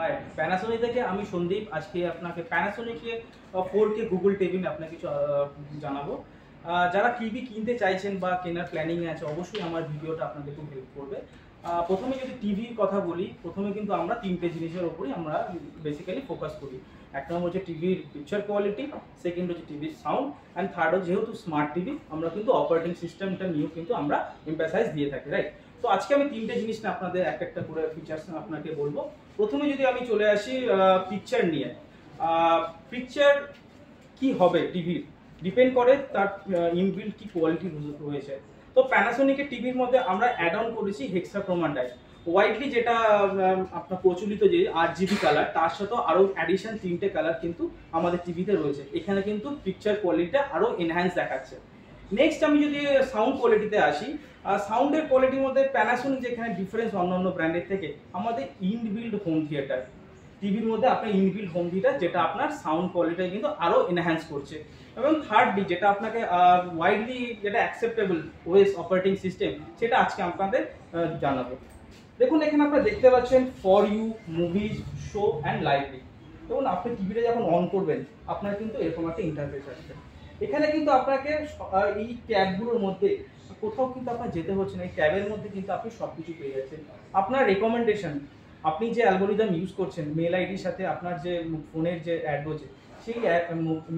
High, Panasonic থেকে আমি সন্দীপ। আজকে আপনাকে প্যানাসোনিকের 4K গুগল টিভি নিয়ে আপনাকে কিছু জানাবো। যারা টিভি কিনতে চাইছেন বা কেনার প্ল্যানিং আছে, অবশ্যই আমার ভিডিওটা আপনাদের খুব হেল্প করবে। প্রথমে যদি টিভির কথা বলি, প্রথমে কিন্তু আমরা তিনটে জিনিসের ওপরই আমরা বেসিক্যালি ফোকাস করি। এক নম্বর হচ্ছে টিভির পিকচার কোয়ালিটি, সেকেন্ড হচ্ছে টিভির সাউন্ড, অ্যান্ড থার্ড হচ্ছে যেহেতু স্মার্ট টিভি, আমরা কিন্তু অপারেটিং সিস্টেমটা নিয়েও কিন্তু আমরা এমফাসাইজ দিয়ে থাকি, রাইট? তো আজকে আমি তিনটে জিনিস না আপনাদের এক একটা করে ফিচার্স আপনাকে বলবো। প্রথমে যদি আমি চলে আসি পিকচার নিয়ে, পিকচার কি হবে টিভির ডিপেন্ড করে তার ইনবিল্ট কি কোয়ালিটি রয়েছে। তো প্যানাসোনিকের টিভির মধ্যে আমরা অ্যাড অন করেছি হেক্সাক্রোমা ডাই, ওয়াইডলি যেটা আপনার প্রচলিত যে RGB কালার, তার সাথেও আরও অ্যাডিশন তিনটে কালার কিন্তু আমাদের টিভিতে রয়েছে। এখানে কিন্তু পিকচার কোয়ালিটিটা আরও এনহ্যান্স দেখাচ্ছে। নেক্সট আমি যদি সাউন্ড কোয়ালিটিতে আসি, সাউন্ডের কোয়ালিটির মধ্যে প্যানাসোনিক যেখানে ডিফারেন্স অন্যান্য ব্র্যান্ডের থেকে, আমাদের ইনবিল্ড হোম থিয়েটার টিভির মধ্যে আপনার ইনবিল্ড হোম থিয়েটার, যেটা আপনার সাউন্ড কোয়ালিটি কিন্তু আরও এনহ্যান্স করছে। এবং থার্ডলি যেটা আপনাকে ওয়াইডলি যেটা অ্যাকসেপ্টেবল ওএস অপারেটিং সিস্টেম, সেটা আজকে আপনাদের জানাবো। দেখুন এখানে আপনারা দেখতে পাচ্ছেন for you, movies, show and library. দেখুন আপনি টিভিটা যখন অন করবেন, আপনার কিন্তু এরকম একটা ইন্টারফেস আসবে। এখানে কিন্তু আপনাকে এই ট্যাবগুলোর মধ্যে কোথাও কিন্তু আপনার যেতে হচ্ছে না, এই ট্যাবের মধ্যে কিন্তু আপনি সব কিছু পেয়ে যাচ্ছেন। আপনার রেকমেন্ডেশন, আপনি যে অ্যালগোরিদম ইউজ করছেন, মেল আইডির সাথে আপনার যে ফোনের যে অ্যাড রয়েছে, সেই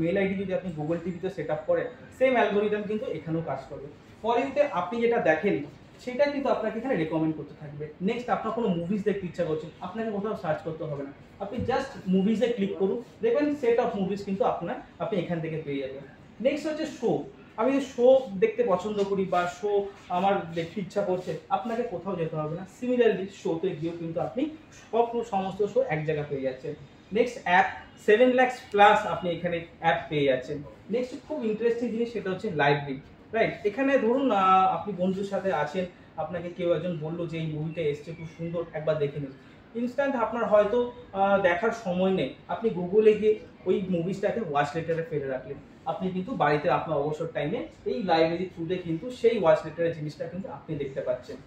মেল আইডি যদি আপনি গুগল টিভিতে সেট আপ করেন, সেম অ্যালগোরিদম কিন্তু এখানেও কাজ করবে। ফর ইউতে আপনি যেটা দেখেন সেটা কিন্তু আপনাকে এখানে রেকমেন্ড করতে থাকবে। নেক্সট আপনার কোনো মুভিজ দেখতে ইচ্ছা করছে, আপনাকে কোথাও সার্চ করতে হবে না, আপনি জাস্ট মুভিজে ক্লিক করুন, দেখবেন সেট অফ মুভিজ কিন্তু আপনি এখান থেকে পেয়ে যাবেন। নেক্সট হচ্ছে শো। আমি শো দেখতে পছন্দ করি বা শো আমার দেখতে ইচ্ছা করছে, আপনাকে কোথাও যেতে হবে না, সিমিলারলি শোতে গিয়েও কিন্তু আপনি সমস্ত শো এক জায়গায় পেয়ে যাচ্ছেন। নেক্সট অ্যাপ, 7 lakhs প্লাস আপনি এখানে অ্যাপ পেয়ে যাচ্ছেন। নেক্সট খুব ইন্টারেস্টিং জিনিস, সেটা হচ্ছে লাইব্রেরি, রাইট? এখানে ধরুন আপনি বন্ধুর সাথে আছেন, আপনাকে কেউ একজন বললো যে এই মুভিটা এসছে খুব সুন্দর, একবার দেখে নিন। ইনস্ট্যান্ট আপনার হয়তো দেখার সময় নেই, আপনি গুগলে গিয়ে ওই মুভিসটাকে ওয়াচ লেটারে ফেলে রাখলেন, আপনি কিন্তু বাড়িতে আপনার অবসর টাইমে এই লাইব্রেরি থ্রুতে কিন্তু সেই ওয়াচ লেটারের জিনিসটা কিন্তু আপনি দেখতে পাচ্ছেন।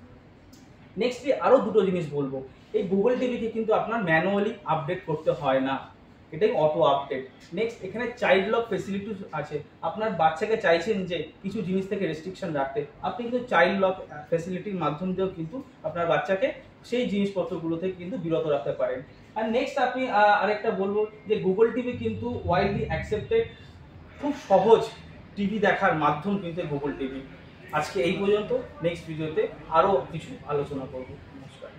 নেক্সটলি আরও দুটো জিনিস বলবো, এই গুগল টিভিকে কিন্তু আপনার ম্যানুয়ালি আপডেট করতে হয় না, এটাই অটো আপডেট। নেক্সট এখানে চাইল্ড লক ফেসিলিটি আছে, আপনার বাচ্চাকে চাইছেন যে কিছু জিনিস থেকে রেস্ট্রিকশন রাখতে, আপনি কিন্তু চাইল্ড লক ফেসিলিটির মাধ্যম দিয়েও কিন্তু আপনার বাচ্চাকে সেই জিনিসপত্রগুলো থেকে কিন্তু বিরত রাখতে পারেন। আর নেক্সট আপনি আরেকটা বলবো যে গুগল টিভি কিন্তু ওয়াইডলি অ্যাকসেপ্টেড, খুব সহজ টিভি দেখার মাধ্যম কিন্তু গুগল টিভি। আজকে এই পর্যন্ত, নেক্সট ভিডিওতে আরও কিছু আলোচনা করব। নমস্কার।